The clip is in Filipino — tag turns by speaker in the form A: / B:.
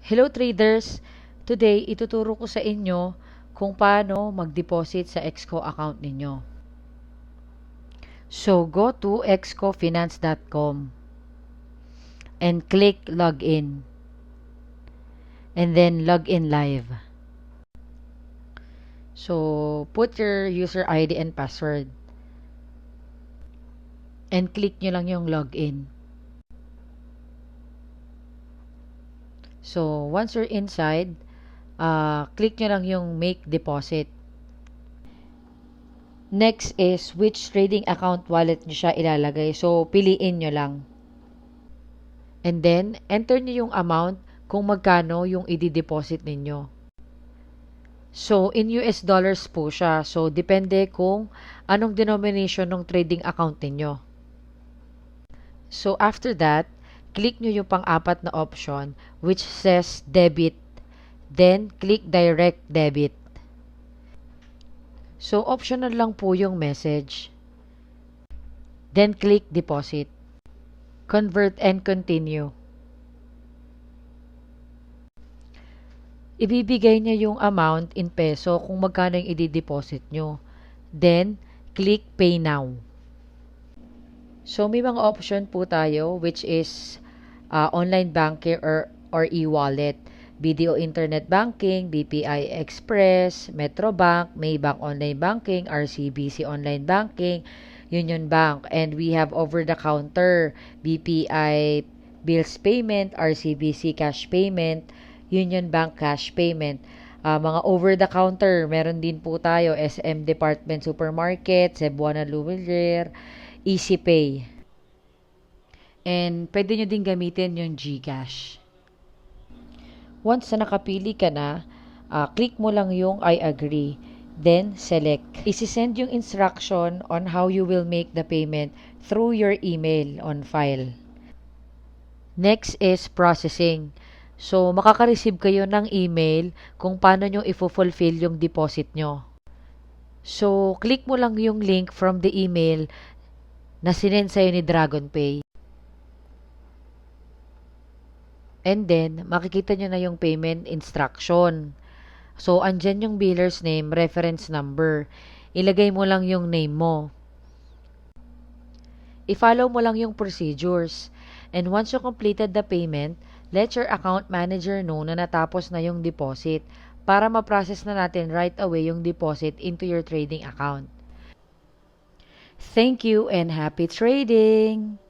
A: Hello traders! Today, ituturo ko sa inyo kung paano mag-deposit sa Exco account ninyo. So, go to excofinance.com and click login and then login live. So, put your user ID and password and click nyo lang yung login. So, once you're inside, click nyo lang yung make deposit. Next is which trading account wallet nyo siya ilalagay. So, piliin nyo lang. And then, enter nyo yung amount kung magkano yung i-deposit ninyo. So, in US dollars po siya. So, depende kung anong denomination ng trading account ninyo. So, after that, click nyo yung pang-apat na option which says debit. Then, click direct debit. So, optional lang po yung message. Then, click deposit. Convert and continue. Ibibigay niya yung amount in peso kung magkano yung i-deposit nyo. Then, click pay now. So, may mga option po tayo which is online banking or e-wallet, video internet banking, BPI Express, Metrobank, Maybank online banking, RCBC online banking, Union Bank, and we have over-the-counter, BPI bills payment, RCBC cash payment, Union Bank cash payment. Mga over-the-counter, meron din po tayo, SM Department Supermarket, Cebuana Lumiere, EasyPay. And pwede nyo din gamitin yung GCash. Once na nakapili ka na, click mo lang yung I agree. Then, select. Isisend yung instruction on how you will make the payment through your email on file. Next is processing. So, makaka-receive kayo ng email kung paano nyo i-fulfill yung deposit nyo. So, click mo lang yung link from the email na sinend sa'yo ni DragonPay. And then, makikita nyo na yung payment instruction. So, andyan yung biller's name, reference number. Ilagay mo lang yung name mo. I-follow mo lang yung procedures. And once you completed the payment, let your account manager know na natapos na yung deposit para ma-process na natin right away yung deposit into your trading account. Thank you and happy trading!